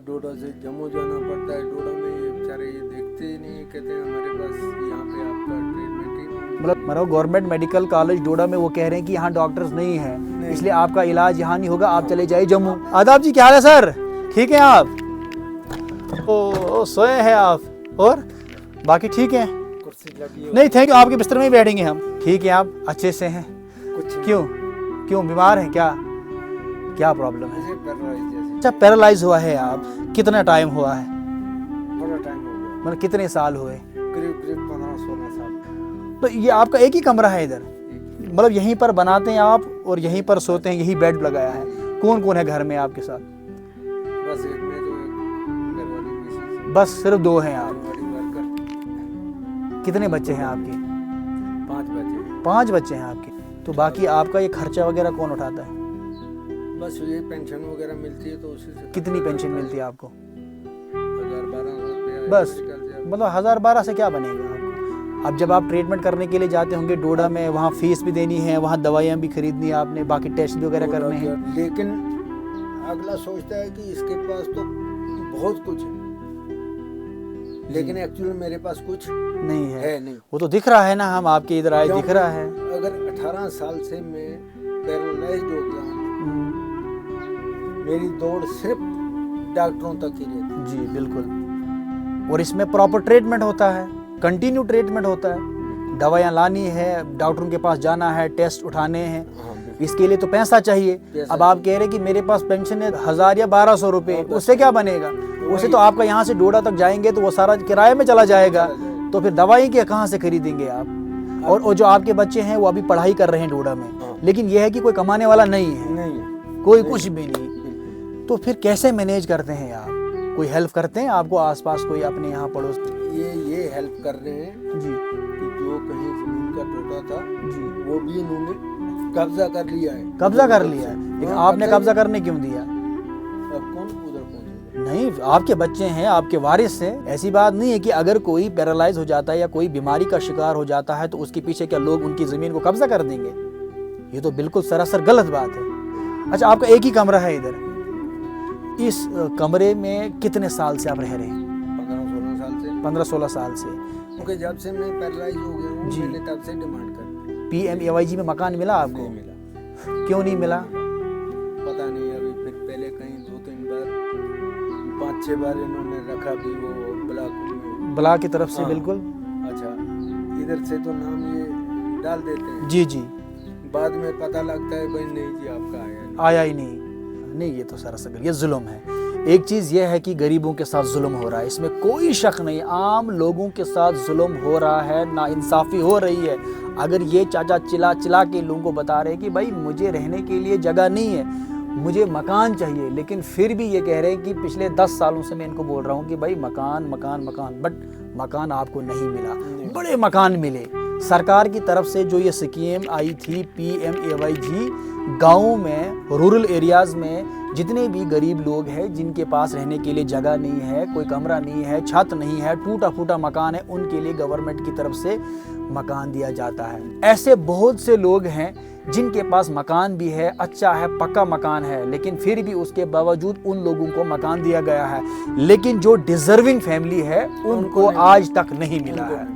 डोडा से जम्मू जाना पड़ता है। डोडा में ये बेचारे ये देखते ही नहीं, कहते हैं हमारे पास यहाँ पे आपका ट्रीटमेंट ही नहीं। मतलब गवर्नमेंट मेडिकल कॉलेज डोडा में वो कह रहे हैं कि यहाँ डॉक्टर्स नहीं है, इसलिए आपका इलाज यहाँ नहीं होगा, आप चले जाइए जम्मू। आदाब जी, क्या हाल है सर? ठीक है आप? ओ सोए हैं आप? और बाकी ठीक है? कुर्सी लगी नहीं थैंक यू, आपके बिस्तर में ही बैठेंगे हम। ठीक है, आप अच्छे से हैं? कुछ क्यों बीमार हैं क्या? क्या प्रॉब्लम है? ऐसे पैरालाइज जैसे अच्छा, पैरालाइज हुआ है आप? कितना टाइम हुआ है? बड़ा टाइम हो गया, मतलब कितने साल हुए? करीब 15-16 साल। तो ये आपका एक ही कमरा है इधर? मतलब यहीं पर बनाते हैं आप और यहीं पर सोते हैं, यही बेड लगाया है? कौन कौन है घर में आपके साथ? बस एक में जो एक घरवाली मिसेस, बस सिर्फ दो हैं आप? घरवाली वर्कर। कितने बच्चे हैं आपके? 5 बच्चे। 5 बच्चे हैं आपके। तो बाकी आपका ये खर्चा वगैरह कौन उठाता है? बस ये पेंशन वगैरह मिलती है तो उसी से। कितनी पेंशन मिलती है आपको? 1000-1200 रुपया बस निकल जाए। मतलब 1000-1200 से क्या बनेगा आपको? अब जब आप ट्रीटमेंट करने के लिए जाते होंगे डोडा में, वहाँ फीस भी देनी है, वहाँ दवाइयाँ भी खरीदनी है आपने, बाकी टेस्ट भी वगैरह करने हैं। लेकिन अगला सोचता है कि इसके पास तो बहुत कुछ है, लेकिन एक्चुअली मेरे पास कुछ नहीं है। नहीं। वो तो दिख रहा है ना, हम आपके इधर आए दिख रहा है। अगर 18 साल से मैं पैरालाइज्ड हो गया हूँ, मेरी दौड़ सिर्फ डॉक्टरों तक ही रहती जी बिल्कुल। और इसमें प्रॉपर ट्रीटमेंट होता है, कंटिन्यू ट्रीटमेंट होता है, दवाइयाँ लानी है, डॉक्टरों के पास जाना है, टेस्ट उठाने हैं, है। इसके लिए तो पैसा चाहिए। अब आप कह रहे हैं कि मेरे पास पेंशन है 1000 या 1200 रुपये, उससे क्या बनेगा? उससे तो आपका यहाँ से डोडा तक जाएंगे तो वो सारा किराए में चला जाएगा, तो फिर दवाई के कहाँ से खरीदेंगे आप? और जो आपके बच्चे हैं वो अभी पढ़ाई कर रहे हैं डोडा में, लेकिन ये है कि कोई कमाने वाला नहीं है, कोई कुछ भी नहीं। तो फिर कैसे मैनेज करते हैं आप? कोई हेल्प करते हैं आपको आसपास कोई अपने यहाँ पड़ोस? ये हेल्प कर रहे हैं जी कि जो कहीं जमीन का टोटा था जी, वो भी इन्होंने कब्जा कर लिया है। कब्जा कर लिया है। लेकिन आपने कब्जा करने क्यों दिया? अब कौन उधर पहुंचेगा? नहीं, आपके बच्चे हैं, आपके वारिस हैं। ऐसी बात नहीं है कि अगर कोई पैरालाइज हो जाता है या कोई बीमारी का शिकार हो जाता है तो उसके पीछे क्या लोग उनकी जमीन को कब्जा कर देंगे? ये तो बिल्कुल सरासर गलत बात है। अच्छा, आपका एक ही कमरा है इधर? इस कमरे में कितने साल से आप रह रहे हैं? 15-16 साल से। 15-16 साल से। क्योंकि जब से मैं पैरालाइज हो गया हूँ, जी। मैंने तब से डिमांड कर PMAYG में मकान मिला आपको? नहीं मिला। क्यों नहीं मिला? पता नहीं, अभी फिर पहले कहीं 2-3 बार 5-6 बार इन्होंने रखा भी वो ब्लॉक में। ब्लॉक की तरफ से? हाँ। बिल्कुल। अच्छा, इधर से तो नाम ये डाल देते हैं, जी जी, बाद में पता लगता है भाई नहीं जी आपका आया नहीं। आया ही नहीं। नहीं, ये तो सरासर ये जुल्म है। एक चीज़ यह है कि गरीबों के साथ जुल्म हो रहा है, इसमें कोई शक नहीं। आम लोगों के साथ जुल्म हो रहा है, नाइंसाफ़ी हो रही है। अगर ये चाचा चिल्ला चिल्ला के लोगों को बता रहे हैं कि भाई मुझे रहने के लिए जगह नहीं है, मुझे मकान चाहिए, लेकिन फिर भी ये कह रहे हैं कि पिछले 10 सालों से मैं इनको बोल रहा हूँ कि भाई मकान मकान मकान, बट मकान आपको नहीं मिला। बड़े मकान मिले सरकार की तरफ से। जो ये स्कीम आई थी PMAYG, गाँव में, रूरल एरियाज़ में जितने भी गरीब लोग हैं जिनके पास रहने के लिए जगह नहीं है, कोई कमरा नहीं है, छत नहीं है, टूटा फूटा मकान है, उनके लिए गवर्नमेंट की तरफ से मकान दिया जाता है। ऐसे बहुत से लोग हैं जिनके पास मकान भी है, अच्छा है, पक्का मकान है, लेकिन फिर भी उसके बावजूद उन लोगों को मकान दिया गया है, लेकिन जो डिजर्विंग फैमिली है उनको आज तक नहीं मिला है।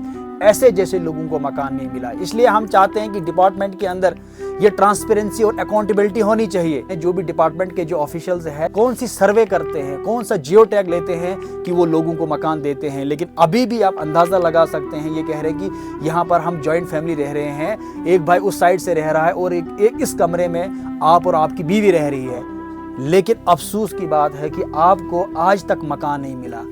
ऐसे जैसे लोगों को मकान नहीं मिला। इसलिए हम चाहते हैं कि डिपार्टमेंट के अंदर ये ट्रांसपेरेंसी और अकाउंटेबिलिटी होनी चाहिए। जो भी डिपार्टमेंट के जो ऑफिशियल्स हैं, कौन सी सर्वे करते हैं, कौन सा जियो टैग लेते हैं कि वो लोगों को मकान देते हैं, लेकिन अभी भी आप अंदाज़ा लगा सकते हैं, ये कह रहे हैं कि यहाँ पर हम जॉइंट फैमिली रह रहे हैं, एक भाई उस साइड से रह रहा है और एक इस कमरे में आप और आपकी बीवी रह रही है, लेकिन अफसोस की बात है कि आपको आज तक मकान नहीं मिला।